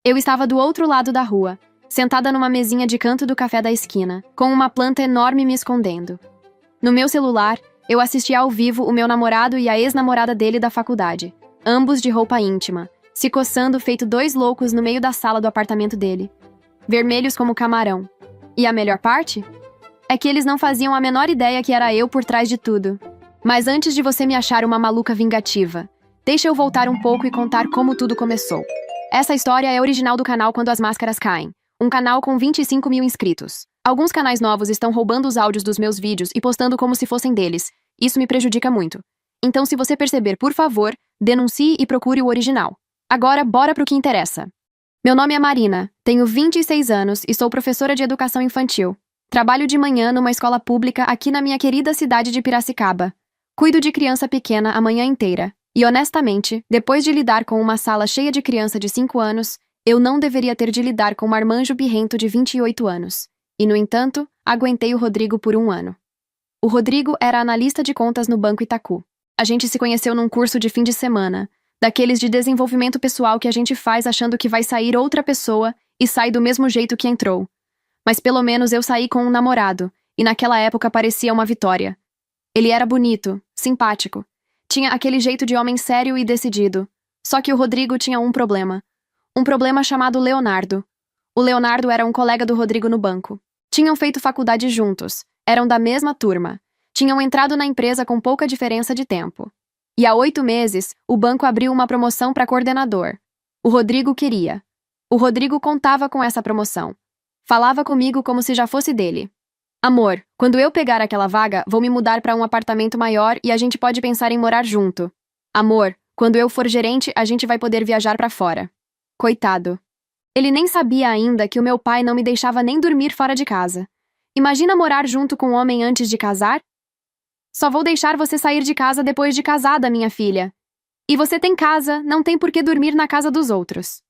Eu estava do outro lado da rua, sentada numa mesinha de canto do café da esquina, com uma planta enorme me escondendo. No meu celular, eu assistia ao vivo o meu namorado e a ex-namorada dele da faculdade, ambos de roupa íntima, se coçando feito dois loucos no meio da sala do apartamento dele, vermelhos como camarão. E a melhor parte? É que eles não faziam a menor ideia que era eu por trás de tudo. Mas antes de você me achar uma maluca vingativa, deixa eu voltar um pouco e contar como tudo começou. Essa história é original do canal Quando as Máscaras Caem, um canal com 25 mil inscritos. Alguns canais novos estão roubando os áudios dos meus vídeos e postando como se fossem deles. Isso me prejudica muito. Então, se você perceber, por favor, denuncie e procure o original. Agora, bora pro que interessa. Meu nome é Marina, tenho 26 anos e sou professora de educação infantil. Trabalho de manhã numa escola pública aqui na minha querida cidade de Piracicaba. Cuido de criança pequena a manhã inteira. E honestamente, depois de lidar com uma sala cheia de criança de 5 anos, eu não deveria ter de lidar com um marmanjo birrento de 28 anos. E, no entanto, aguentei o Rodrigo por 1 ano. O Rodrigo era analista de contas no Banco Itaú. A gente se conheceu num curso de fim de semana, daqueles de desenvolvimento pessoal que a gente faz achando que vai sair outra pessoa e sai do mesmo jeito que entrou. Mas pelo menos eu saí com um namorado, e naquela época parecia uma vitória. Ele era bonito, simpático. Tinha aquele jeito de homem sério e decidido. Só que o Rodrigo tinha um problema. Um problema chamado Leonardo. O Leonardo era um colega do Rodrigo no banco. Tinham feito faculdade juntos. Eram da mesma turma. Tinham entrado na empresa com pouca diferença de tempo. E há 8 meses, o banco abriu uma promoção para coordenador. O Rodrigo queria. O Rodrigo contava com essa promoção. Falava comigo como se já fosse dele. Amor, quando eu pegar aquela vaga, vou me mudar para um apartamento maior e a gente pode pensar em morar junto. Amor, quando eu for gerente, a gente vai poder viajar para fora. Coitado. Ele nem sabia ainda que o meu pai não me deixava nem dormir fora de casa. Imagina morar junto com um homem antes de casar? Só vou deixar você sair de casa depois de casada, minha filha. E você tem casa, não tem por que dormir na casa dos outros.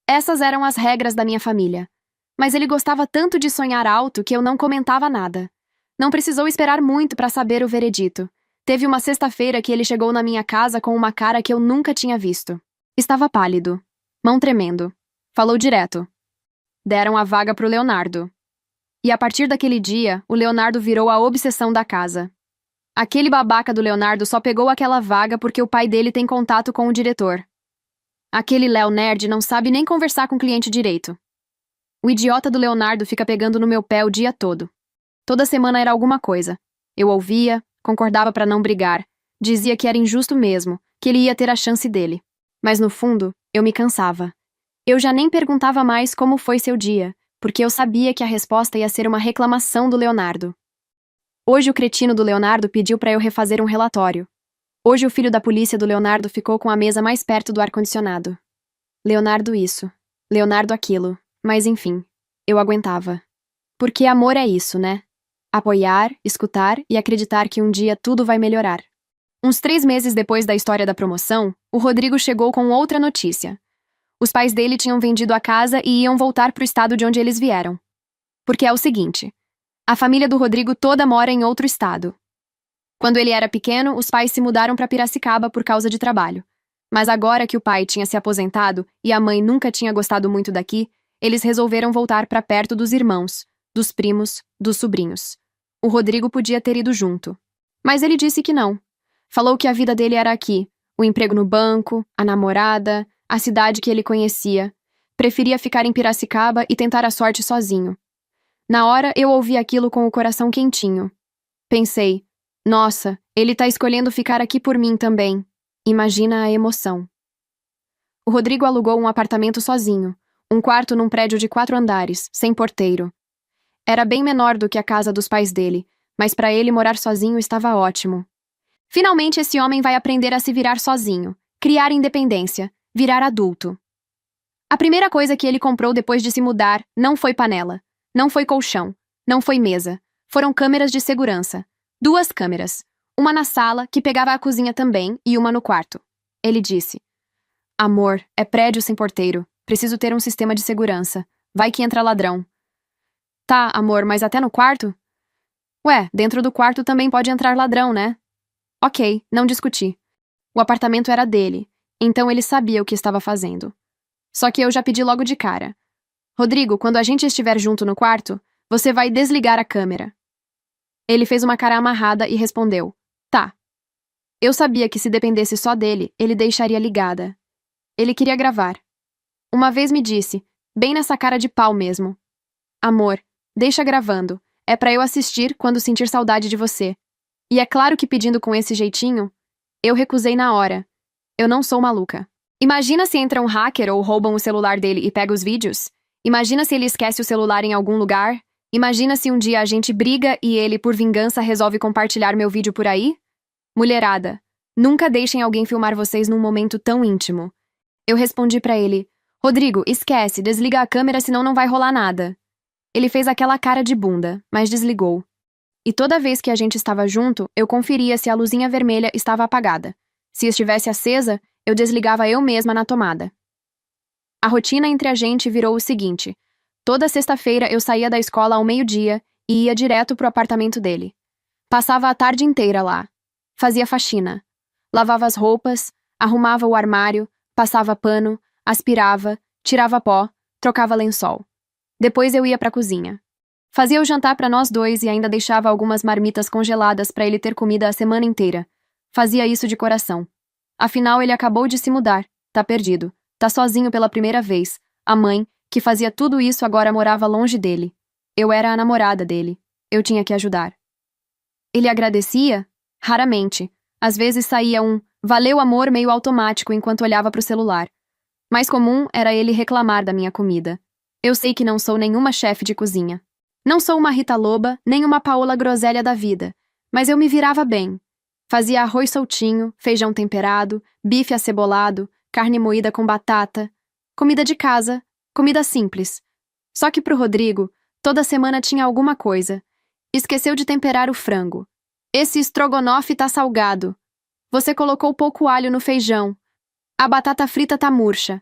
Essas eram as regras da minha família. Mas ele gostava tanto de sonhar alto que eu não comentava nada. Não precisou esperar muito para saber o veredito. Teve uma sexta-feira que ele chegou na minha casa com uma cara que eu nunca tinha visto. Estava pálido, mão tremendo. Falou direto. Deram a vaga pro Leonardo. E a partir daquele dia, o Leonardo virou a obsessão da casa. Aquele babaca do Leonardo só pegou aquela vaga porque o pai dele tem contato com o diretor. Aquele Léo nerd não sabe nem conversar com o cliente direito. O idiota do Leonardo fica pegando no meu pé o dia todo. Toda semana era alguma coisa. Eu ouvia, concordava para não brigar, dizia que era injusto mesmo, que ele ia ter a chance dele. Mas no fundo, eu me cansava. Eu já nem perguntava mais como foi seu dia, porque eu sabia que a resposta ia ser uma reclamação do Leonardo. Hoje o cretino do Leonardo pediu para eu refazer um relatório. Hoje o filho da polícia do Leonardo ficou com a mesa mais perto do ar-condicionado. Leonardo isso, Leonardo aquilo. Mas enfim, eu aguentava. Porque amor é isso, né? Apoiar, escutar e acreditar que um dia tudo vai melhorar. Uns 3 meses depois da história da promoção, o Rodrigo chegou com outra notícia. Os pais dele tinham vendido a casa e iam voltar pro estado de onde eles vieram. Porque é o seguinte, a família do Rodrigo toda mora em outro estado. Quando ele era pequeno, os pais se mudaram para Piracicaba por causa de trabalho. Mas agora que o pai tinha se aposentado e a mãe nunca tinha gostado muito daqui, eles resolveram voltar para perto dos irmãos, dos primos, dos sobrinhos. O Rodrigo podia ter ido junto. Mas ele disse que não. Falou que a vida dele era aqui, o emprego no banco, a namorada, a cidade que ele conhecia. Preferia ficar em Piracicaba e tentar a sorte sozinho. Na hora, eu ouvi aquilo com o coração quentinho. Pensei, nossa, ele tá escolhendo ficar aqui por mim também. Imagina a emoção. O Rodrigo alugou um apartamento sozinho. Um quarto num prédio de 4 andares, sem porteiro. Era bem menor do que a casa dos pais dele, mas para ele morar sozinho estava ótimo. Finalmente esse homem vai aprender a se virar sozinho, criar independência, virar adulto. A primeira coisa que ele comprou depois de se mudar não foi panela, não foi colchão, não foi mesa. Foram câmeras de segurança. 2 câmeras. Uma na sala, que pegava a cozinha também, e uma no quarto. Ele disse: Amor, é prédio sem porteiro. Preciso ter um sistema de segurança. Vai que entra ladrão. Tá, amor, mas até no quarto? Ué, dentro do quarto também pode entrar ladrão, né? Ok, não discuti. O apartamento era dele, então ele sabia o que estava fazendo. Só que eu já pedi logo de cara. Rodrigo, quando a gente estiver junto no quarto, você vai desligar a câmera. Ele fez uma cara amarrada e respondeu: Tá. Eu sabia que se dependesse só dele, ele deixaria ligada. Ele queria gravar. Uma vez me disse, bem nessa cara de pau mesmo: Amor, deixa gravando. É pra eu assistir quando sentir saudade de você. E é claro que pedindo com esse jeitinho, eu recusei na hora. Eu não sou maluca. Imagina se entra um hacker ou roubam o celular dele e pega os vídeos. Imagina se ele esquece o celular em algum lugar. Imagina se um dia a gente briga e ele, por vingança, resolve compartilhar meu vídeo por aí. Mulherada, nunca deixem alguém filmar vocês num momento tão íntimo. Eu respondi pra ele: Rodrigo, esquece, desliga a câmera senão não vai rolar nada. Ele fez aquela cara de bunda, mas desligou. E toda vez que a gente estava junto, eu conferia se a luzinha vermelha estava apagada. Se estivesse acesa, eu desligava eu mesma na tomada. A rotina entre a gente virou o seguinte: toda sexta-feira eu saía da escola ao meio-dia e ia direto pro apartamento dele. Passava a tarde inteira lá. Fazia faxina. Lavava as roupas, arrumava o armário, passava pano, aspirava, tirava pó, trocava lençol. Depois eu ia pra cozinha. Fazia o jantar pra nós dois e ainda deixava algumas marmitas congeladas pra ele ter comida a semana inteira. Fazia isso de coração. Afinal, ele acabou de se mudar. Tá perdido. Tá sozinho pela primeira vez. A mãe, que fazia tudo isso, agora morava longe dele. Eu era a namorada dele. Eu tinha que ajudar. Ele agradecia? Raramente. Às vezes saía um "valeu amor" meio automático enquanto olhava pro celular. Mais comum era ele reclamar da minha comida. Eu sei que não sou nenhuma chefe de cozinha. Não sou uma Rita Loba, nem uma Paola Groselha da vida. Mas eu me virava bem. Fazia arroz soltinho, feijão temperado, bife acebolado, carne moída com batata. Comida de casa, comida simples. Só que pro Rodrigo, toda semana tinha alguma coisa. Esqueceu de temperar o frango. Esse estrogonofe tá salgado. Você colocou pouco alho no feijão. A batata frita tá murcha.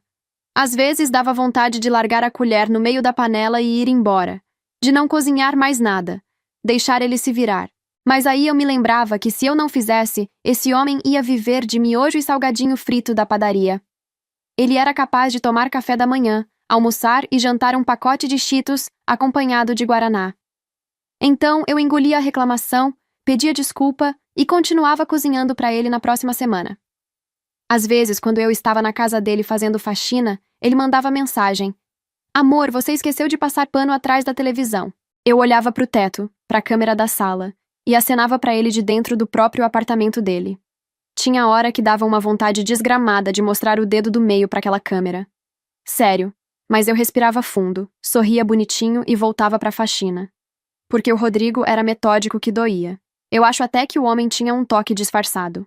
Às vezes dava vontade de largar a colher no meio da panela e ir embora. De não cozinhar mais nada. Deixar ele se virar. Mas aí eu me lembrava que se eu não fizesse, esse homem ia viver de miojo e salgadinho frito da padaria. Ele era capaz de tomar café da manhã, almoçar e jantar um pacote de Cheetos acompanhado de guaraná. Então eu engolia a reclamação, pedia desculpa e continuava cozinhando para ele na próxima semana. Às vezes, quando eu estava na casa dele fazendo faxina, ele mandava mensagem: Amor, você esqueceu de passar pano atrás da televisão. Eu olhava pro teto, pra câmera da sala, e acenava pra ele de dentro do próprio apartamento dele. Tinha hora que dava uma vontade desgramada de mostrar o dedo do meio pra aquela câmera. Sério, mas eu respirava fundo, sorria bonitinho e voltava pra faxina. Porque o Rodrigo era metódico que doía. Eu acho até que o homem tinha um toque disfarçado.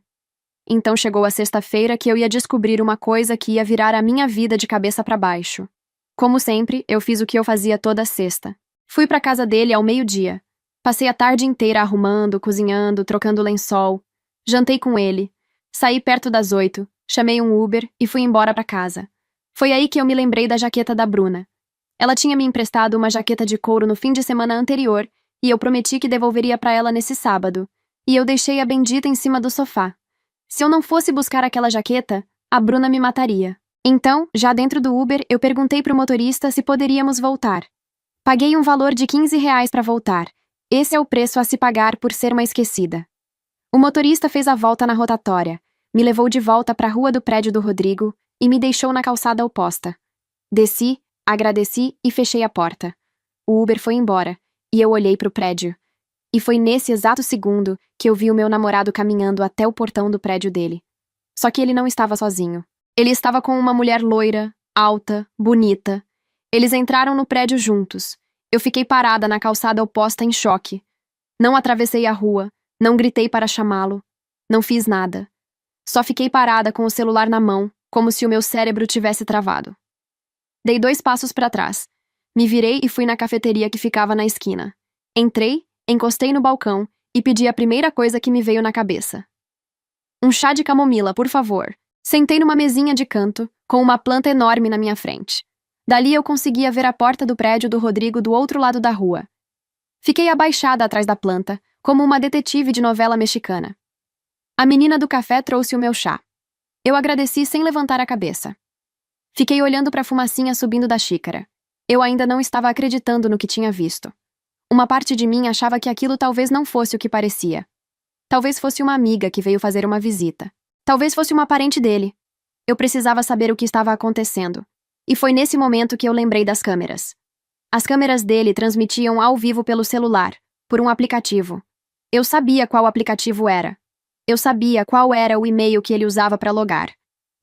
Então chegou a sexta-feira que eu ia descobrir uma coisa que ia virar a minha vida de cabeça pra baixo. Como sempre, eu fiz o que eu fazia toda sexta. Fui pra casa dele ao meio-dia. Passei a tarde inteira arrumando, cozinhando, trocando lençol. Jantei com ele. Saí perto das 8, chamei um Uber e fui embora pra casa. Foi aí que eu me lembrei da jaqueta da Bruna. Ela tinha me emprestado uma jaqueta de couro no fim de semana anterior e eu prometi que devolveria pra ela nesse sábado. E eu deixei a bendita em cima do sofá. Se eu não fosse buscar aquela jaqueta, a Bruna me mataria. Então, já dentro do Uber, eu perguntei pro motorista se poderíamos voltar. Paguei um valor de R$ 15 para voltar. Esse é o preço a se pagar por ser uma esquecida. O motorista fez a volta na rotatória, me levou de volta para a rua do prédio do Rodrigo e me deixou na calçada oposta. Desci, agradeci e fechei a porta. O Uber foi embora e eu olhei pro prédio. E foi nesse exato segundo que eu vi o meu namorado caminhando até o portão do prédio dele. Só que ele não estava sozinho. Ele estava com uma mulher loira, alta, bonita. Eles entraram no prédio juntos. Eu fiquei parada na calçada oposta em choque. Não atravessei a rua, não gritei para chamá-lo. Não fiz nada. Só fiquei parada com o celular na mão, como se o meu cérebro tivesse travado. Dei 2 passos para trás. Me virei e fui na cafeteria que ficava na esquina. Entrei, encostei no balcão e pedi a primeira coisa que me veio na cabeça. Um chá de camomila, por favor. Sentei numa mesinha de canto, com uma planta enorme na minha frente. Dali eu conseguia ver a porta do prédio do Rodrigo do outro lado da rua. Fiquei abaixada atrás da planta, como uma detetive de novela mexicana. A menina do café trouxe o meu chá. Eu agradeci sem levantar a cabeça. Fiquei olhando para a fumacinha subindo da xícara. Eu ainda não estava acreditando no que tinha visto. Uma parte de mim achava que aquilo talvez não fosse o que parecia. Talvez fosse uma amiga que veio fazer uma visita. Talvez fosse uma parente dele. Eu precisava saber o que estava acontecendo. E foi nesse momento que eu lembrei das câmeras. As câmeras dele transmitiam ao vivo pelo celular, por um aplicativo. Eu sabia qual aplicativo era. Eu sabia qual era o e-mail que ele usava para logar.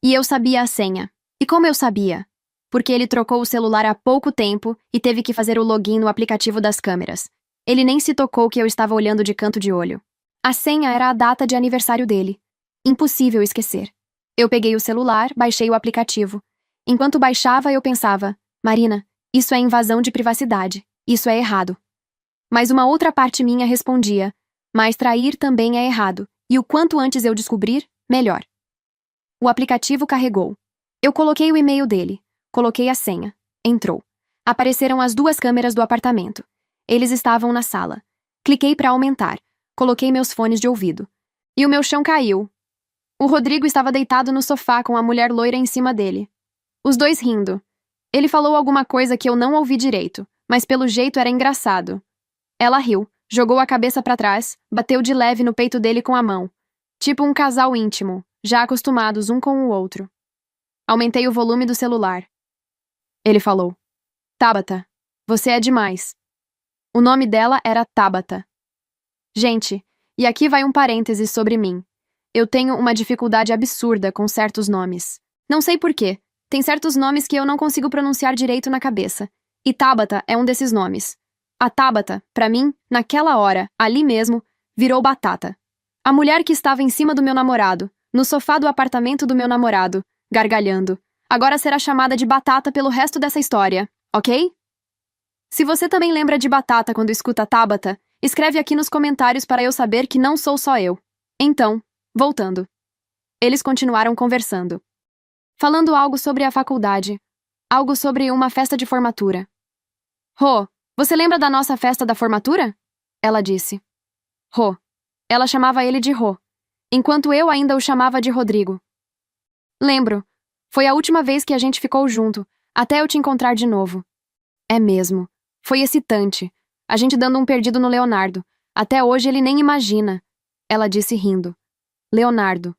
E eu sabia a senha. E como eu sabia? Porque ele trocou o celular há pouco tempo e teve que fazer o login no aplicativo das câmeras. Ele nem se tocou que eu estava olhando de canto de olho. A senha era a data de aniversário dele. Impossível esquecer. Eu peguei o celular, baixei o aplicativo. Enquanto baixava, eu pensava, Marina, isso é invasão de privacidade. Isso é errado. Mas uma outra parte minha respondia, mas trair também é errado. E o quanto antes eu descobrir, melhor. O aplicativo carregou. Eu coloquei o e-mail dele. Coloquei a senha. Entrou. Apareceram as 2 câmeras do apartamento. Eles estavam na sala. Cliquei para aumentar. Coloquei meus fones de ouvido. E o meu chão caiu. O Rodrigo estava deitado no sofá com a mulher loira em cima dele. Os dois rindo. Ele falou alguma coisa que eu não ouvi direito, mas pelo jeito era engraçado. Ela riu, jogou a cabeça para trás, bateu de leve no peito dele com a mão. Tipo um casal íntimo, já acostumados um com o outro. Aumentei o volume do celular. Ele falou. Tabata, você é demais. O nome dela era Tabata. Gente, e aqui vai um parênteses sobre mim. Eu tenho uma dificuldade absurda com certos nomes. Não sei por quê. Tem certos nomes que eu não consigo pronunciar direito na cabeça. E Tabata é um desses nomes. A Tabata, pra mim, naquela hora, ali mesmo, virou batata. A mulher que estava em cima do meu namorado, no sofá do apartamento do meu namorado, gargalhando. Agora será chamada de Batata pelo resto dessa história, ok? Se você também lembra de Batata quando escuta Tabata, escreve aqui nos comentários para eu saber que não sou só eu. Então, voltando. Eles continuaram conversando. Falando algo sobre a faculdade. Algo sobre uma festa de formatura. Rô, você lembra da nossa festa da formatura? Ela disse. Rô. Ela chamava ele de Rô, enquanto eu ainda o chamava de Rodrigo. Lembro. Foi a última vez que a gente ficou junto, até eu te encontrar de novo. É mesmo. Foi excitante. A gente dando um perdido no Leonardo. Até hoje ele nem imagina. Ela disse rindo. Leonardo.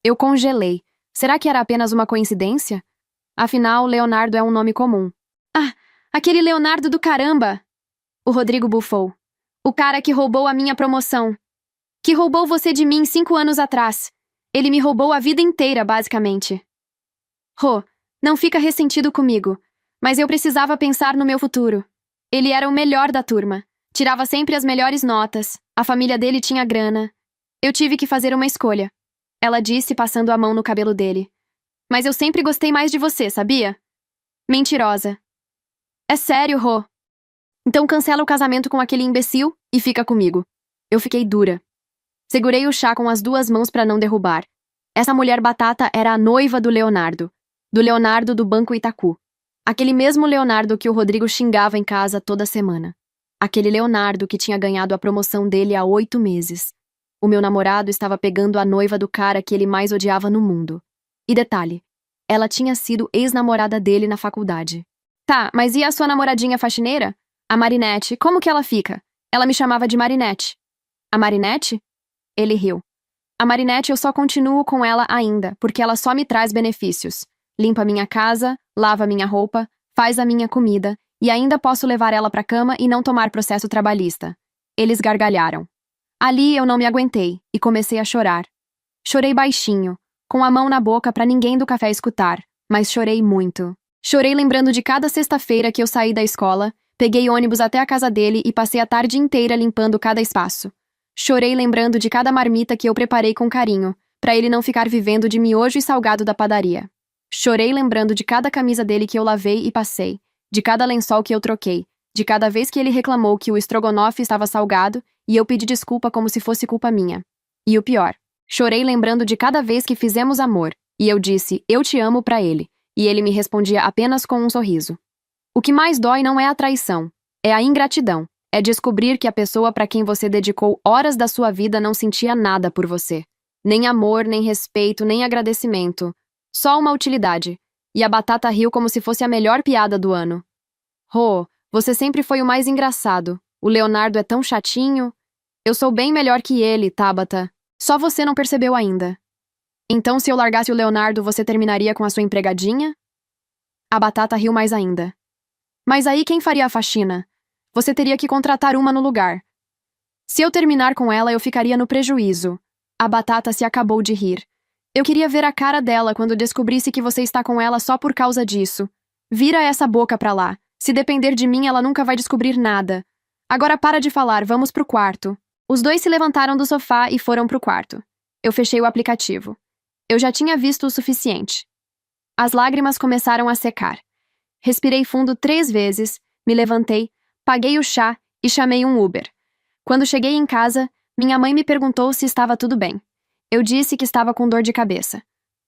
Eu congelei. Será que era apenas uma coincidência? Afinal, Leonardo é um nome comum. Ah, aquele Leonardo do caramba! O Rodrigo bufou. O cara que roubou a minha promoção. Que roubou você de mim 5 anos atrás. Ele me roubou a vida inteira, basicamente. Rô, não fica ressentido comigo. Mas eu precisava pensar no meu futuro. Ele era o melhor da turma. Tirava sempre as melhores notas. A família dele tinha grana. Eu tive que fazer uma escolha. Ela disse, passando a mão no cabelo dele. Mas eu sempre gostei mais de você, sabia? Mentirosa. É sério, Rô. Então cancela o casamento com aquele imbecil e fica comigo. Eu fiquei dura. Segurei o chá com as 2 mãos para não derrubar. Essa mulher batata era a noiva do Leonardo. Do Leonardo do Banco Itaú. Aquele mesmo Leonardo que o Rodrigo xingava em casa toda semana. Aquele Leonardo que tinha ganhado a promoção dele há 8 meses. O meu namorado estava pegando a noiva do cara que ele mais odiava no mundo. E detalhe, ela tinha sido ex-namorada dele na faculdade. Tá, mas e a sua namoradinha faxineira? A Marinette, como que ela fica? Ela me chamava de Marinette. A Marinette? Ele riu. A Marinette eu só continuo com ela ainda, porque ela só me traz benefícios. Limpa minha casa, lava minha roupa, faz a minha comida, e ainda posso levar ela pra cama e não tomar processo trabalhista. Eles gargalharam. Ali eu não me aguentei e comecei a chorar. Chorei baixinho, com a mão na boca pra ninguém do café escutar, mas chorei muito. Chorei lembrando de cada sexta-feira que eu saí da escola, peguei ônibus até a casa dele e passei a tarde inteira limpando cada espaço. Chorei lembrando de cada marmita que eu preparei com carinho, pra ele não ficar vivendo de miojo e salgado da padaria. Chorei lembrando de cada camisa dele que eu lavei e passei, de cada lençol que eu troquei, de cada vez que ele reclamou que o estrogonofe estava salgado e eu pedi desculpa como se fosse culpa minha. E o pior, chorei lembrando de cada vez que fizemos amor, e eu disse, eu te amo pra ele, e ele me respondia apenas com um sorriso. O que mais dói não é a traição, é a ingratidão, é descobrir que a pessoa pra quem você dedicou horas da sua vida não sentia nada por você. Nem amor, nem respeito, nem agradecimento. Só uma utilidade. E a Batata riu como se fosse a melhor piada do ano. Rô, você sempre foi o mais engraçado. O Leonardo é tão chatinho. Eu sou bem melhor que ele, Tabata. Só você não percebeu ainda. Então, se eu largasse o Leonardo, você terminaria com a sua empregadinha? A Batata riu mais ainda. Mas aí quem faria a faxina? Você teria que contratar uma no lugar. Se eu terminar com ela, eu ficaria no prejuízo. A Batata se acabou de rir. Eu queria ver a cara dela quando descobrisse que você está com ela só por causa disso. Vira essa boca pra lá. Se depender de mim, ela nunca vai descobrir nada. Agora para de falar, vamos pro quarto. Os dois se levantaram do sofá e foram pro quarto. Eu fechei o aplicativo. Eu já tinha visto o suficiente. As lágrimas começaram a secar. Respirei fundo 3 vezes, me levantei, paguei o chá e chamei um Uber. Quando cheguei em casa, minha mãe me perguntou se estava tudo bem. Eu disse que estava com dor de cabeça.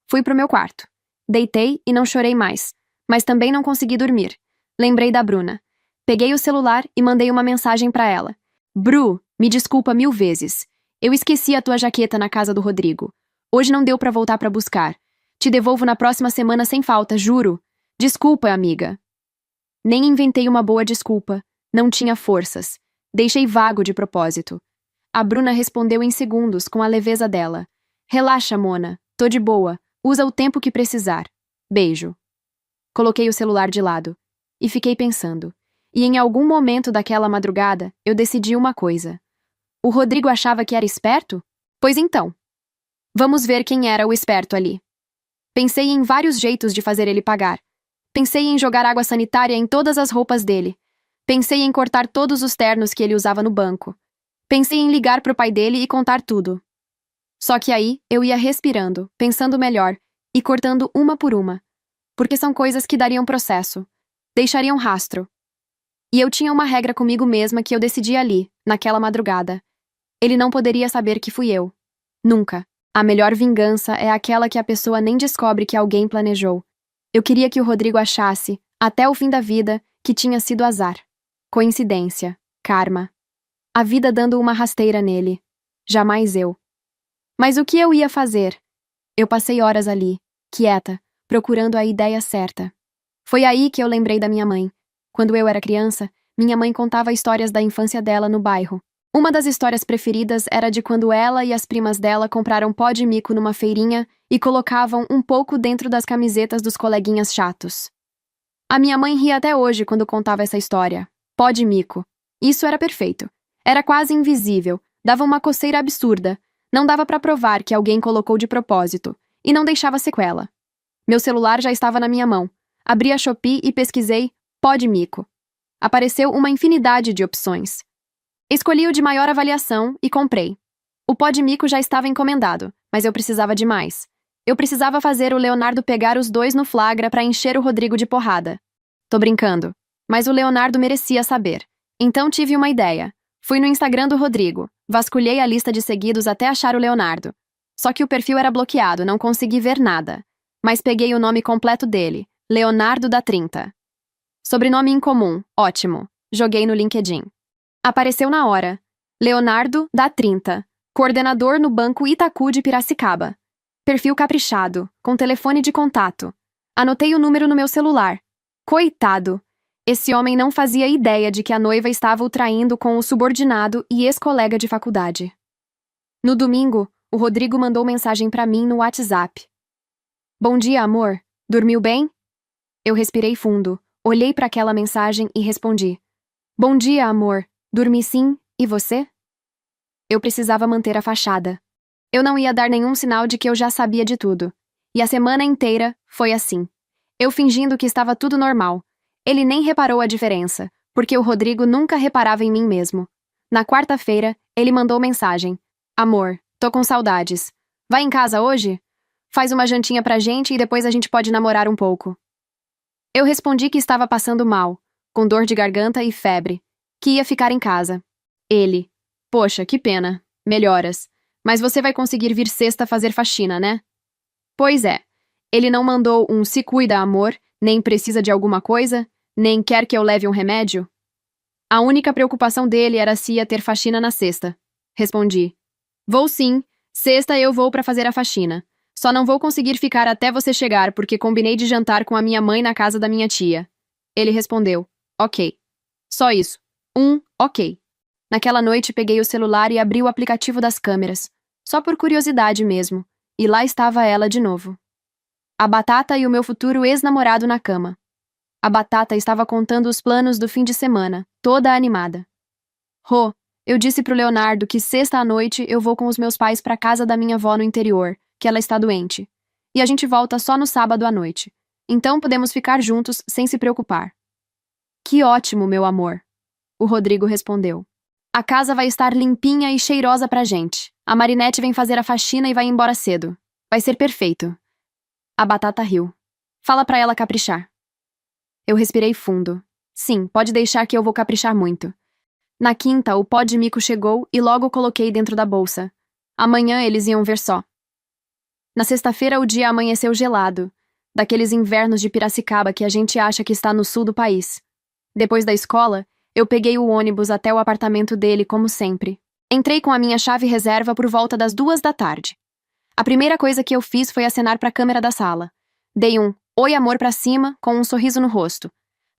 Fui pro meu quarto. Deitei e não chorei mais, mas também não consegui dormir. Lembrei da Bruna. Peguei o celular e mandei uma mensagem pra ela. Bru, me desculpa 1000 vezes. Eu esqueci a tua jaqueta na casa do Rodrigo. Hoje não deu pra voltar pra buscar. Te devolvo na próxima semana sem falta, juro. Desculpa, amiga. Nem inventei uma boa desculpa. Não tinha forças. Deixei vago de propósito. A Bruna respondeu em segundos, com a leveza dela. Relaxa, Mona. Tô de boa. Usa o tempo que precisar. Beijo. Coloquei o celular de lado. E fiquei pensando. E em algum momento daquela madrugada, eu decidi uma coisa. O Rodrigo achava que era esperto? Pois então. Vamos ver quem era o esperto ali. Pensei em vários jeitos de fazer ele pagar. Pensei em jogar água sanitária em todas as roupas dele. Pensei em cortar todos os ternos que ele usava no banco. Pensei em ligar pro pai dele e contar tudo. Só que aí eu ia respirando, pensando melhor e cortando uma por uma. Porque são coisas que dariam processo. Deixariam rastro. E eu tinha uma regra comigo mesma que eu decidi ali, naquela madrugada. Ele não poderia saber que fui eu. Nunca. A melhor vingança é aquela que a pessoa nem descobre que alguém planejou. Eu queria que o Rodrigo achasse, até o fim da vida, que tinha sido azar. Coincidência. Karma. A vida dando uma rasteira nele. Jamais eu. Mas o que eu ia fazer? Eu passei horas ali, quieta, procurando a ideia certa. Foi aí que eu lembrei da minha mãe. Quando eu era criança, minha mãe contava histórias da infância dela no bairro. Uma das histórias preferidas era de quando ela e as primas dela compraram pó de mico numa feirinha e colocavam um pouco dentro das camisetas dos coleguinhas chatos. A minha mãe ria até hoje quando contava essa história. Pó de mico. Isso era perfeito. Era quase invisível, dava uma coceira absurda, não dava pra provar que alguém colocou de propósito, e não deixava sequela. Meu celular já estava na minha mão. Abri a Shopee e pesquisei pó de mico. Apareceu uma infinidade de opções. Escolhi o de maior avaliação e comprei. O pó de mico já estava encomendado, mas eu precisava de mais. Eu precisava fazer o Leonardo pegar os dois no flagra pra encher o Rodrigo de porrada. Tô brincando. Mas o Leonardo merecia saber. Então tive uma ideia. Fui no Instagram do Rodrigo, vasculhei a lista de seguidos até achar o Leonardo. Só que o perfil era bloqueado, não consegui ver nada. Mas peguei o nome completo dele, Leonardo da 30. Sobrenome incomum, ótimo. Joguei no LinkedIn. Apareceu na hora. Leonardo da 30, coordenador no Banco Itaú de Piracicaba. Perfil caprichado, com telefone de contato. Anotei o número no meu celular. Coitado! Esse homem não fazia ideia de que a noiva estava o traindo com o subordinado e ex-colega de faculdade. No domingo, o Rodrigo mandou mensagem pra mim no WhatsApp. Bom dia, amor. Dormiu bem? Eu respirei fundo, olhei para aquela mensagem e respondi. Bom dia, amor. Dormi sim, e você? Eu precisava manter a fachada. Eu não ia dar nenhum sinal de que eu já sabia de tudo. E a semana inteira foi assim. Eu fingindo que estava tudo normal. Ele nem reparou a diferença, porque o Rodrigo nunca reparava em mim mesmo. Na quarta-feira, ele mandou mensagem. Amor, tô com saudades. Vai em casa hoje? Faz uma jantinha pra gente e depois a gente pode namorar um pouco. Eu respondi que estava passando mal, com dor de garganta e febre, que ia ficar em casa. Ele. Poxa, que pena. Melhoras. Mas você vai conseguir vir sexta fazer faxina, né? Pois é. Ele não mandou um se cuida, amor, nem precisa de alguma coisa, nem quer que eu leve um remédio? A única preocupação dele era se ia ter faxina na sexta. Respondi. Vou sim. Sexta eu vou pra fazer a faxina. Só não vou conseguir ficar até você chegar porque combinei de jantar com a minha mãe na casa da minha tia. Ele respondeu: Ok. Só isso. Ok. Naquela noite peguei o celular e abri o aplicativo das câmeras. Só por curiosidade mesmo. E lá estava ela de novo. A Batata e o meu futuro ex-namorado na cama. A Batata estava contando os planos do fim de semana, toda animada. Rô, eu disse pro Leonardo que sexta à noite eu vou com os meus pais pra casa da minha avó no interior, que ela está doente. E a gente volta só no sábado à noite. Então podemos ficar juntos sem se preocupar. Que ótimo, meu amor. O Rodrigo respondeu. A casa vai estar limpinha e cheirosa pra gente. A Marinette vem fazer a faxina e vai embora cedo. Vai ser perfeito. A Batata riu. Fala pra ela caprichar. Eu respirei fundo. Sim, pode deixar que eu vou caprichar muito. Na quinta, o pó de mico chegou e logo coloquei dentro da bolsa. Amanhã eles iam ver só. Na sexta-feira o dia amanheceu gelado, daqueles invernos de Piracicaba que a gente acha que está no sul do país. Depois da escola, eu peguei o ônibus até o apartamento dele, como sempre. Entrei com a minha chave reserva por volta das 2 da tarde. A primeira coisa que eu fiz foi acenar para a câmera da sala. Dei um "Oi, amor" para cima, com um sorriso no rosto.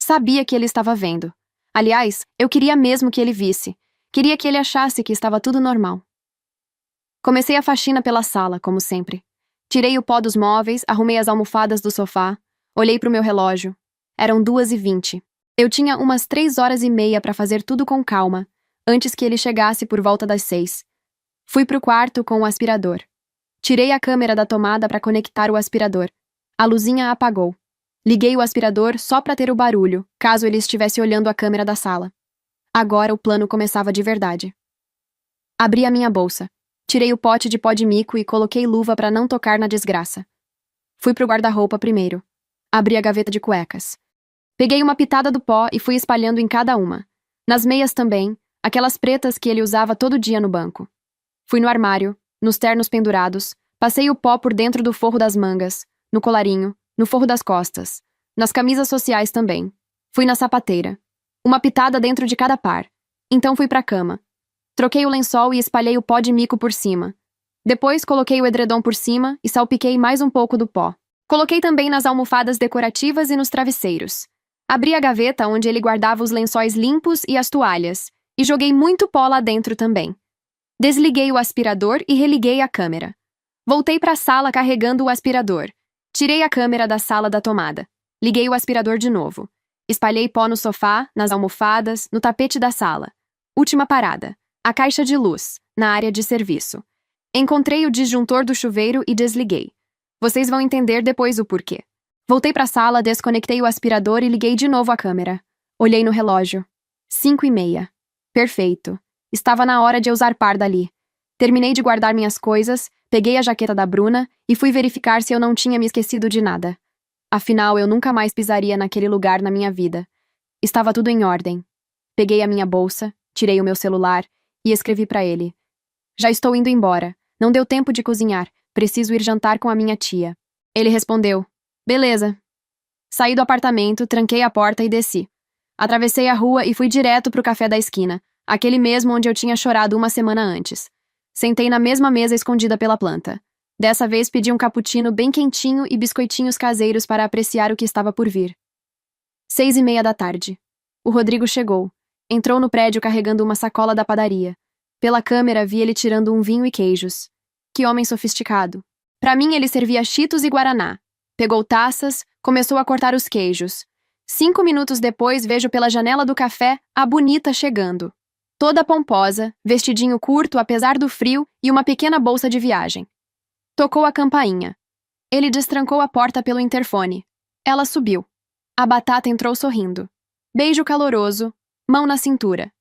Sabia que ele estava vendo. Aliás, eu queria mesmo que ele visse. Queria que ele achasse que estava tudo normal. Comecei a faxina pela sala, como sempre. Tirei o pó dos móveis, arrumei as almofadas do sofá, olhei para o meu relógio. Eram 2h20. Eu tinha umas 3h30 para fazer tudo com calma, antes que ele chegasse por volta das 6. Fui pro quarto com o aspirador. Tirei a câmera da tomada para conectar o aspirador. A luzinha apagou. Liguei o aspirador só para ter o barulho, caso ele estivesse olhando a câmera da sala. Agora o plano começava de verdade. Abri a minha bolsa. Tirei o pote de pó de mico e coloquei luva para não tocar na desgraça. Fui pro guarda-roupa primeiro. Abri a gaveta de cuecas. Peguei uma pitada do pó e fui espalhando em cada uma. Nas meias também, aquelas pretas que ele usava todo dia no banco. Fui no armário, nos ternos pendurados, passei o pó por dentro do forro das mangas, no colarinho, no forro das costas, nas camisas sociais também. Fui na sapateira. Uma pitada dentro de cada par. Então fui pra cama. Troquei o lençol e espalhei o pó de mico por cima. Depois coloquei o edredom por cima e salpiquei mais um pouco do pó. Coloquei também nas almofadas decorativas e nos travesseiros. Abri a gaveta onde ele guardava os lençóis limpos e as toalhas, e joguei muito pó lá dentro também. Desliguei o aspirador e religuei a câmera. Voltei para a sala carregando o aspirador. Tirei a câmera da sala da tomada. Liguei o aspirador de novo. Espalhei pó no sofá, nas almofadas, no tapete da sala. Última parada. A caixa de luz, na área de serviço. Encontrei o disjuntor do chuveiro e desliguei. Vocês vão entender depois o porquê. Voltei para a sala, desconectei o aspirador e liguei de novo a câmera. Olhei no relógio. 5h30. Perfeito. Estava na hora de eu zarpar dali. Terminei de guardar minhas coisas, peguei a jaqueta da Bruna e fui verificar se eu não tinha me esquecido de nada. Afinal, eu nunca mais pisaria naquele lugar na minha vida. Estava tudo em ordem. Peguei a minha bolsa, tirei o meu celular e escrevi para ele. Já estou indo embora. Não deu tempo de cozinhar. Preciso ir jantar com a minha tia. Ele respondeu. Beleza. Saí do apartamento, tranquei a porta e desci. Atravessei a rua e fui direto pro café da esquina, aquele mesmo onde eu tinha chorado uma semana antes. Sentei na mesma mesa escondida pela planta. Dessa vez pedi um cappuccino bem quentinho e biscoitinhos caseiros para apreciar o que estava por vir. 6h30 da tarde. O Rodrigo chegou. Entrou no prédio carregando uma sacola da padaria. Pela câmera vi ele tirando um vinho e queijos. Que homem sofisticado. Para mim ele servia Cheetos e Guaraná. Pegou taças, começou a cortar os queijos. 5 minutos depois vejo pela janela do café a bonita chegando. Toda pomposa, vestidinho curto apesar do frio e uma pequena bolsa de viagem. Tocou a campainha. Ele destrancou a porta pelo interfone. Ela subiu. A Batata entrou sorrindo. Beijo caloroso, mão na cintura.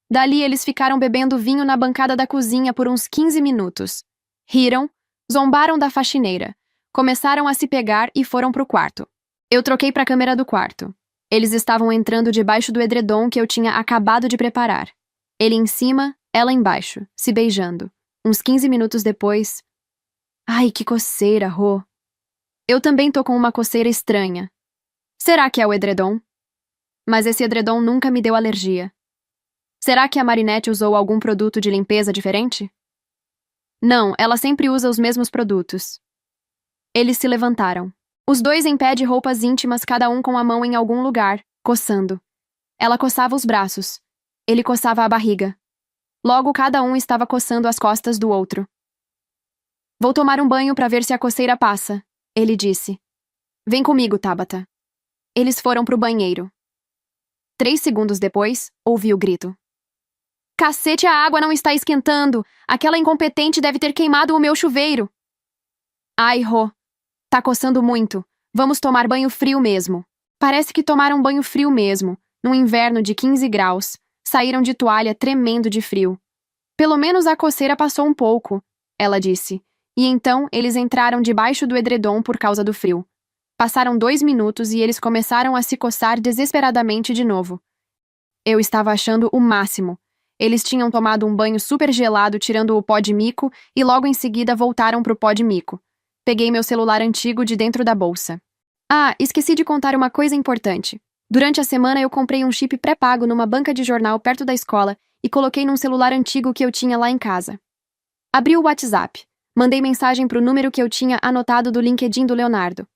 Dali eles ficaram bebendo vinho na bancada da cozinha por uns 15 minutos. Riram, zombaram da faxineira. Começaram a se pegar e foram pro quarto. Eu troquei pra câmera do quarto. Eles estavam entrando debaixo do edredom que eu tinha acabado de preparar. Ele em cima, ela embaixo, se beijando. Uns 15 minutos depois... Ai, que coceira, Rô. Eu também tô com uma coceira estranha. Será que é o edredom? Mas esse edredom nunca me deu alergia. Será que a Marinette usou algum produto de limpeza diferente? Não, ela sempre usa os mesmos produtos. Eles se levantaram. Os dois em pé de roupas íntimas, cada um com a mão em algum lugar, coçando. Ela coçava os braços. Ele coçava a barriga. Logo, cada um estava coçando as costas do outro. Vou tomar um banho para ver se a coceira passa, ele disse. Vem comigo, Tabata. Eles foram pro banheiro. 3 segundos depois, ouvi o grito. Cacete, a água não está esquentando! Aquela incompetente deve ter queimado o meu chuveiro! Ai, Rô. Tá coçando muito. Vamos tomar banho frio mesmo. Parece que tomaram banho frio mesmo, num inverno de 15 graus. Saíram de toalha tremendo de frio. Pelo menos a coceira passou um pouco, ela disse. E então eles entraram debaixo do edredom por causa do frio. Passaram 2 minutos e eles começaram a se coçar desesperadamente de novo. Eu estava achando o máximo. Eles tinham tomado um banho super gelado tirando o pó de mico e logo em seguida voltaram pro pó de mico. Peguei meu celular antigo de dentro da bolsa. Ah, esqueci de contar uma coisa importante. Durante a semana eu comprei um chip pré-pago numa banca de jornal perto da escola e coloquei num celular antigo que eu tinha lá em casa. Abri o WhatsApp. Mandei mensagem pro número que eu tinha anotado do LinkedIn do Leonardo.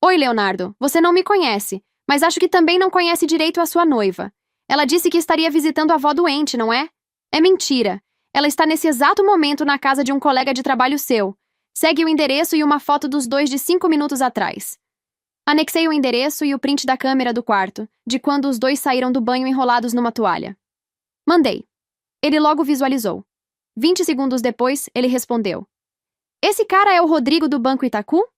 Oi, Leonardo. Você não me conhece, mas acho que também não conhece direito a sua noiva. Ela disse que estaria visitando a avó doente, não é? É mentira. Ela está nesse exato momento na casa de um colega de trabalho seu. Segue o endereço e uma foto dos dois de 5 minutos atrás. Anexei o endereço e o print da câmera do quarto, de quando os dois saíram do banho enrolados numa toalha. Mandei. Ele logo visualizou. 20 segundos depois, ele respondeu. Esse cara é o Rodrigo do Banco Itacu?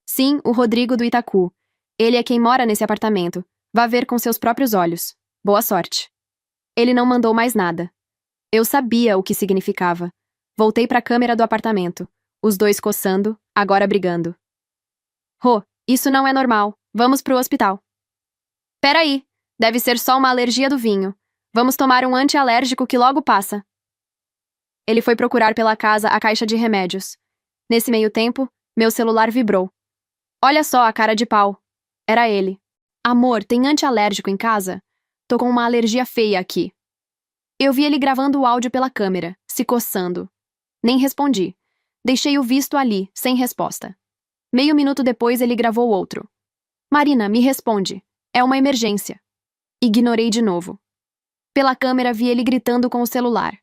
Sim, o Rodrigo do Itacu. Ele é quem mora nesse apartamento. Vá ver com seus próprios olhos. Boa sorte. Ele não mandou mais nada. Eu sabia o que significava. Voltei para a câmera do apartamento. Os dois coçando, agora brigando. Rô, isso não é normal. Vamos pro hospital. Peraí. Deve ser só uma alergia do vinho. Vamos tomar um antialérgico que logo passa. Ele foi procurar pela casa a caixa de remédios. Nesse meio tempo, meu celular vibrou. Olha só a cara de pau. Era ele. Amor, tem antialérgico em casa? Tô com uma alergia feia aqui. Eu vi ele gravando o áudio pela câmera, se coçando. Nem respondi. Deixei o visto ali, sem resposta. Meio minuto depois ele gravou outro. Marina, me responde. É uma emergência. Ignorei de novo. Pela câmera vi ele gritando com o celular.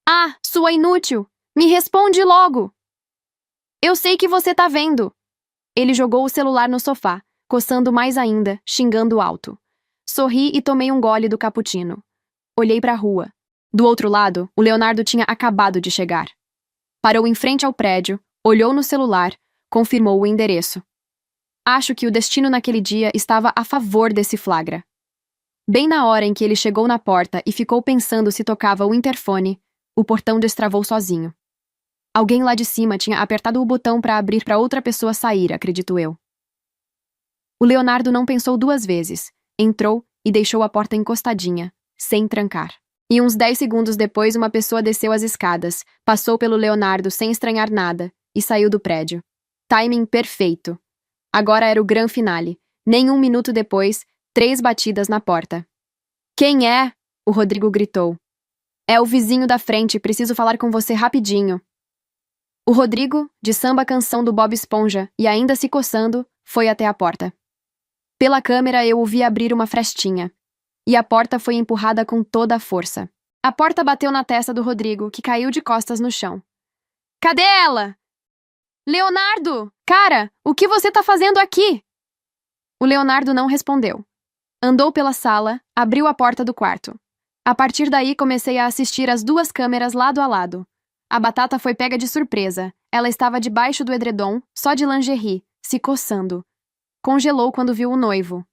Ah, sua inútil! Me responde logo! Eu sei que você tá vendo. Ele jogou o celular no sofá, coçando mais ainda, xingando alto. Sorri e tomei um gole do cappuccino. Olhei pra rua. Do outro lado, o Leonardo tinha acabado de chegar. Parou em frente ao prédio, olhou no celular, confirmou o endereço. Acho que o destino naquele dia estava a favor desse flagra. Bem na hora em que ele chegou na porta e ficou pensando se tocava o interfone, o portão destravou sozinho. Alguém lá de cima tinha apertado o botão para abrir para outra pessoa sair, acredito eu. O Leonardo não pensou 2 vezes. Entrou e deixou a porta encostadinha, sem trancar. E uns 10 segundos depois uma pessoa desceu as escadas, passou pelo Leonardo sem estranhar nada e saiu do prédio. Timing perfeito. Agora era o gran finale. Nem 1 minuto depois, 3 batidas na porta. Quem é? O Rodrigo gritou. É o vizinho da frente, preciso falar com você rapidinho. O Rodrigo, de samba canção do Bob Esponja e ainda se coçando, foi até a porta. Pela câmera eu o vi abrir uma frestinha. E a porta foi empurrada com toda a força. A porta bateu na testa do Rodrigo, que caiu de costas no chão. Cadê ela? Leonardo! Cara, o que você tá fazendo aqui? O Leonardo não respondeu. Andou pela sala, abriu a porta do quarto. A partir daí comecei a assistir as 2 câmeras lado a lado. A Batata foi pega de surpresa. Ela estava debaixo do edredom, só de lingerie, se coçando. Congelou quando viu o noivo.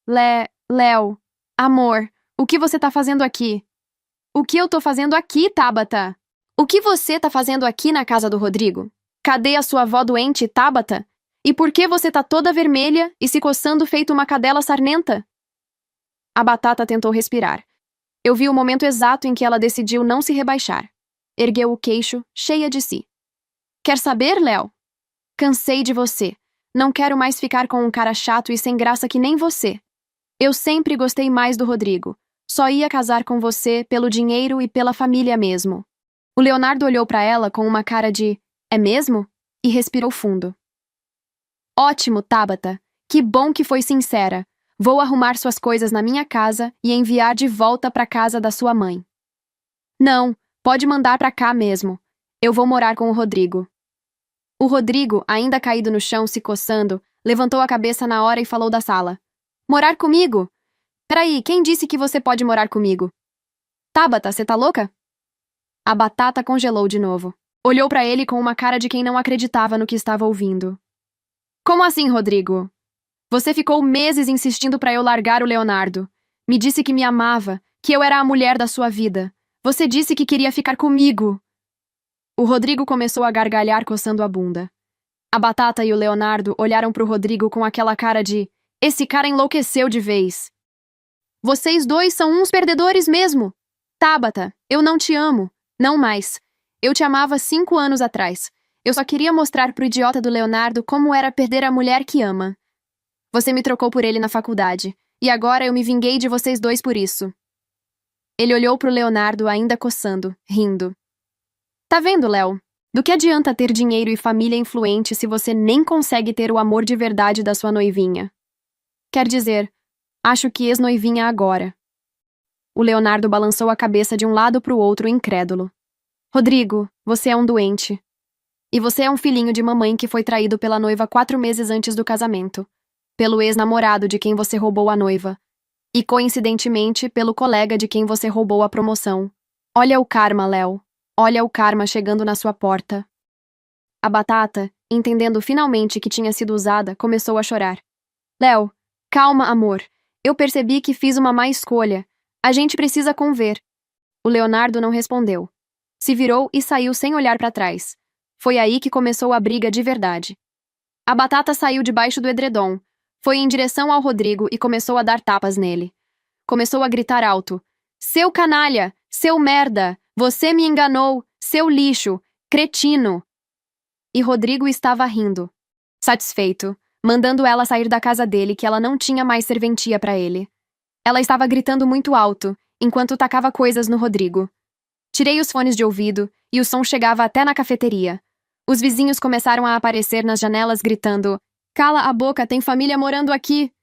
Léo, amor, o que você tá fazendo aqui? O que eu tô fazendo aqui, Tabata? O que você tá fazendo aqui na casa do Rodrigo? Cadê a sua avó doente, Tabata? E por que você tá toda vermelha e se coçando feito uma cadela sarnenta? A Batata tentou respirar. Eu vi o momento exato em que ela decidiu não se rebaixar. Ergueu o queixo, cheia de si. Quer saber, Léo? Cansei de você. Não quero mais ficar com um cara chato e sem graça que nem você. Eu sempre gostei mais do Rodrigo. Só ia casar com você pelo dinheiro e pela família mesmo. O Leonardo olhou para ela com uma cara de "é mesmo?" e respirou fundo. Ótimo, Tabata. Que bom que foi sincera. Vou arrumar suas coisas na minha casa e enviar de volta para casa da sua mãe. Não, pode mandar para cá mesmo. Eu vou morar com o Rodrigo. O Rodrigo, ainda caído no chão, se coçando, levantou a cabeça na hora e falou da sala. Morar comigo? Peraí, quem disse que você pode morar comigo? Tabata, você tá louca? A batata congelou de novo. Olhou para ele com uma cara de quem não acreditava no que estava ouvindo. Como assim, Rodrigo? Você ficou meses insistindo para eu largar o Leonardo. Me disse que me amava, que eu era a mulher da sua vida. Você disse que queria ficar comigo. O Rodrigo começou a gargalhar coçando a bunda. A batata e o Leonardo olharam pro Rodrigo com aquela cara de: esse cara enlouqueceu de vez. Vocês dois são uns perdedores mesmo. Tabata, eu não te amo. Não mais. Eu te amava 5 anos atrás. Eu só queria mostrar pro idiota do Leonardo como era perder a mulher que ama. Você me trocou por ele na faculdade, e agora eu me vinguei de vocês dois por isso. Ele olhou pro Leonardo ainda coçando, rindo. Tá vendo, Léo? Do que adianta ter dinheiro e família influente se você nem consegue ter o amor de verdade da sua noivinha? Quer dizer, acho que ex-noivinha agora. O Leonardo balançou a cabeça de um lado pro outro, incrédulo. Rodrigo, você é um doente. E você é um filhinho de mamãe que foi traído pela noiva 4 meses antes do casamento. Pelo ex-namorado de quem você roubou a noiva. E, coincidentemente, pelo colega de quem você roubou a promoção. Olha o karma, Léo. Olha o karma chegando na sua porta. A batata, entendendo finalmente que tinha sido usada, começou a chorar. Léo, calma, amor. Eu percebi que fiz uma má escolha. A gente precisa conver. O Leonardo não respondeu. Se virou e saiu sem olhar para trás. Foi aí que começou a briga de verdade. A batata saiu debaixo do edredom, foi em direção ao Rodrigo e começou a dar tapas nele. Começou a gritar alto. Seu canalha! Seu merda! Você me enganou! Seu lixo! Cretino! E Rodrigo estava rindo. Satisfeito, mandando ela sair da casa dele que ela não tinha mais serventia para ele. Ela estava gritando muito alto, enquanto tacava coisas no Rodrigo. Tirei os fones de ouvido e o som chegava até na cafeteria. Os vizinhos começaram a aparecer nas janelas gritando: Cala a boca, tem família morando aqui!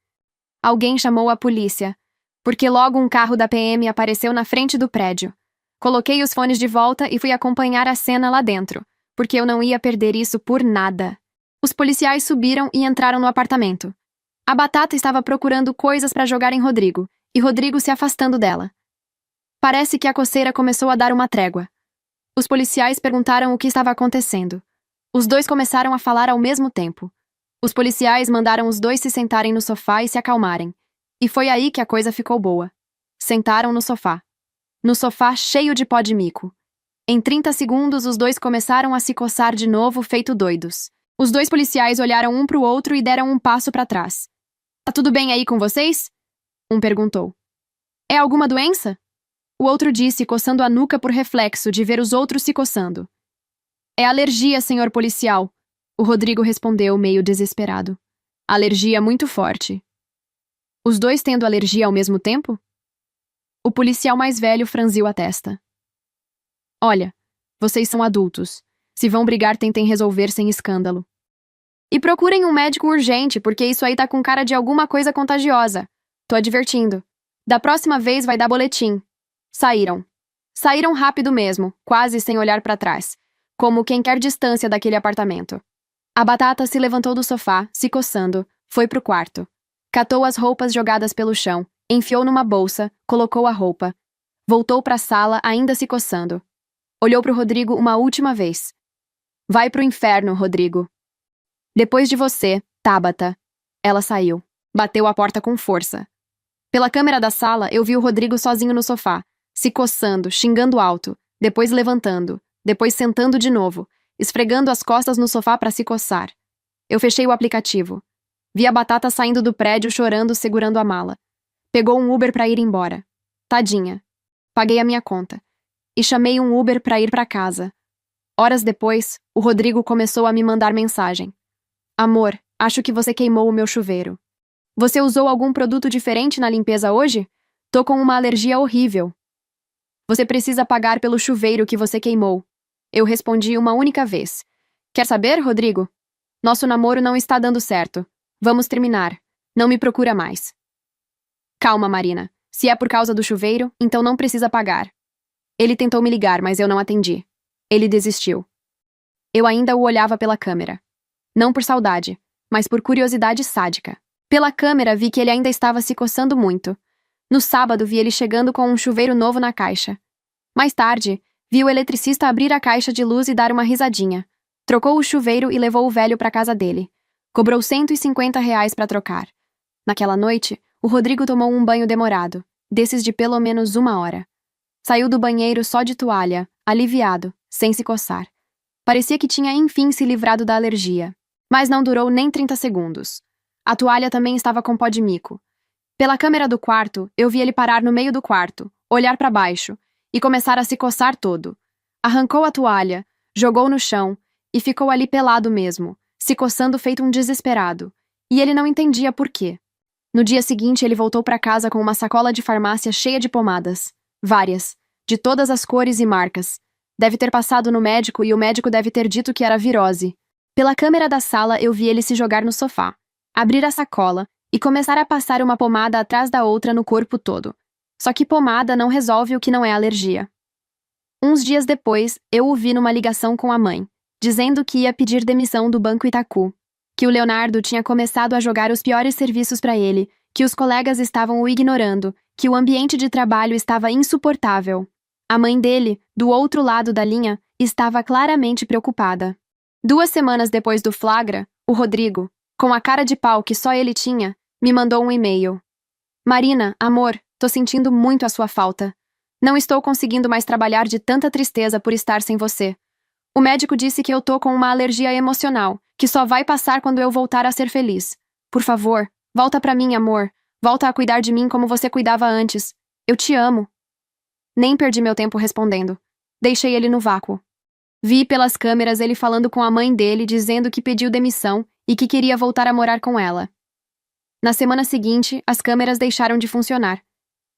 Alguém chamou a polícia, porque logo um carro da PM apareceu na frente do prédio. Coloquei os fones de volta e fui acompanhar a cena lá dentro, porque eu não ia perder isso por nada. Os policiais subiram e entraram no apartamento. A batata estava procurando coisas para jogar em Rodrigo, e Rodrigo se afastando dela. Parece que a coceira começou a dar uma trégua. Os policiais perguntaram o que estava acontecendo. Os dois começaram a falar ao mesmo tempo. Os policiais mandaram os dois se sentarem no sofá e se acalmarem. E foi aí que a coisa ficou boa. Sentaram no sofá. No sofá cheio de pó de mico. Em 30 segundos, os dois começaram a se coçar de novo, feito doidos. Os dois policiais olharam um pro outro e deram um passo para trás. Tá tudo bem aí com vocês? Um perguntou. É alguma doença? O outro disse, coçando a nuca por reflexo de ver os outros se coçando. É alergia, senhor policial. O Rodrigo respondeu, meio desesperado. Alergia muito forte. Os dois tendo alergia ao mesmo tempo? O policial mais velho franziu a testa. Olha, vocês são adultos. Se vão brigar, tentem resolver sem escândalo. E procurem um médico urgente, porque isso aí tá com cara de alguma coisa contagiosa. Tô advertindo. Da próxima vez vai dar boletim. Saíram. Saíram rápido mesmo, quase sem olhar para trás, como quem quer distância daquele apartamento. A batata se levantou do sofá, se coçando, foi pro quarto. Catou as roupas jogadas pelo chão, enfiou numa bolsa, colocou a roupa. Voltou pra sala, ainda se coçando. Olhou pro Rodrigo uma última vez. Vai pro inferno, Rodrigo. Depois de você, Tabata. Ela saiu. Bateu a porta com força. Pela câmera da sala, eu vi o Rodrigo sozinho no sofá, se coçando, xingando alto, depois levantando, depois sentando de novo, esfregando as costas no sofá para se coçar. Eu fechei o aplicativo. Vi a batata saindo do prédio chorando, segurando a mala. Pegou um Uber para ir embora. Tadinha. Paguei a minha conta. E chamei um Uber para ir para casa. Horas depois, o Rodrigo começou a me mandar mensagem. Amor, acho que você queimou o meu chuveiro. Você usou algum produto diferente na limpeza hoje? Tô com uma alergia horrível. Você precisa pagar pelo chuveiro que você queimou. Eu respondi uma única vez. Quer saber, Rodrigo? Nosso namoro não está dando certo. Vamos terminar. Não me procura mais. Calma, Marina. Se é por causa do chuveiro, então não precisa pagar. Ele tentou me ligar, mas eu não atendi. Ele desistiu. Eu ainda o olhava pela câmera. Não por saudade, mas por curiosidade sádica. Pela câmera vi que ele ainda estava se coçando muito. No sábado vi ele chegando com um chuveiro novo na caixa. Mais tarde, vi o eletricista abrir a caixa de luz e dar uma risadinha. Trocou o chuveiro e levou o velho para casa dele. Cobrou R$ 150 para trocar. Naquela noite, o Rodrigo tomou um banho demorado, desses de pelo menos 1 hora. Saiu do banheiro só de toalha, aliviado, sem se coçar. Parecia que tinha enfim se livrado da alergia. Mas não durou nem 30 segundos. A toalha também estava com pó de mico. Pela câmera do quarto, eu vi ele parar no meio do quarto, olhar para baixo e começar a se coçar todo. Arrancou a toalha, jogou no chão e ficou ali pelado mesmo, se coçando feito um desesperado. E ele não entendia por quê. No dia seguinte, ele voltou para casa com uma sacola de farmácia cheia de pomadas. Várias, de todas as cores e marcas. Deve ter passado no médico e o médico deve ter dito que era virose. Pela câmera da sala, eu vi ele se jogar no sofá, abrir a sacola e começar a passar uma pomada atrás da outra no corpo todo. Só que pomada não resolve o que não é alergia. Uns dias depois, eu o vi numa ligação com a mãe, dizendo que ia pedir demissão do Banco Itaú, que o Leonardo tinha começado a jogar os piores serviços para ele, que os colegas estavam o ignorando, que o ambiente de trabalho estava insuportável. A mãe dele, do outro lado da linha, estava claramente preocupada. 2 semanas depois do flagra, o Rodrigo, com a cara de pau que só ele tinha, me mandou um e-mail. Marina, amor, tô sentindo muito a sua falta. Não estou conseguindo mais trabalhar de tanta tristeza por estar sem você. O médico disse que eu tô com uma alergia emocional, que só vai passar quando eu voltar a ser feliz. Por favor, volta pra mim, amor. Volta a cuidar de mim como você cuidava antes. Eu te amo. Nem perdi meu tempo respondendo. Deixei ele no vácuo. Vi pelas câmeras ele falando com a mãe dele, dizendo que pediu demissão e que queria voltar a morar com ela. Na semana seguinte, as câmeras deixaram de funcionar.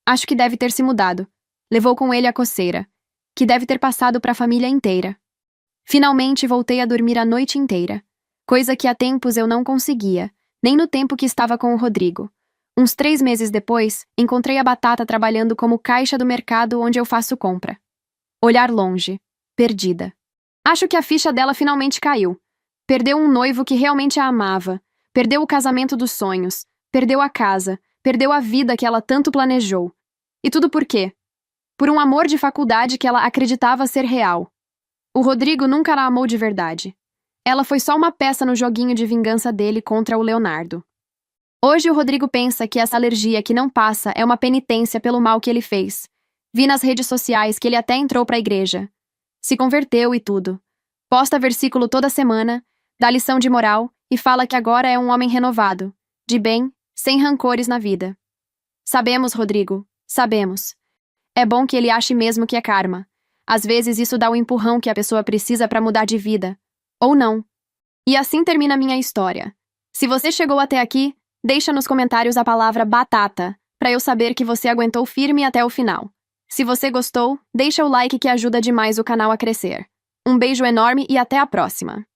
Acho que deve ter se mudado. Levou com ele a coceira, que deve ter passado para a família inteira. Finalmente voltei a dormir a noite inteira, coisa que há tempos eu não conseguia, nem no tempo que estava com o Rodrigo. Uns 3 meses depois, encontrei a Batata trabalhando como caixa do mercado onde eu faço compra. Olhar longe, perdida. Acho que a ficha dela finalmente caiu. Perdeu um noivo que realmente a amava, perdeu o casamento dos sonhos, perdeu a casa, perdeu a vida que ela tanto planejou. E tudo por quê? Por um amor de faculdade que ela acreditava ser real. O Rodrigo nunca a amou de verdade. Ela foi só uma peça no joguinho de vingança dele contra o Leonardo. Hoje o Rodrigo pensa que essa alergia que não passa é uma penitência pelo mal que ele fez. Vi nas redes sociais que ele até entrou para a igreja. Se converteu e tudo. Posta versículo toda semana, dá lição de moral e fala que agora é um homem renovado, de bem, sem rancores na vida. Sabemos, Rodrigo, sabemos. É bom que ele ache mesmo que é karma. Às vezes isso dá o empurrão que a pessoa precisa para mudar de vida. Ou não. E assim termina a minha história. Se você chegou até aqui, deixa nos comentários a palavra batata, para eu saber que você aguentou firme até o final. Se você gostou, deixa o like que ajuda demais o canal a crescer. Um beijo enorme e até a próxima!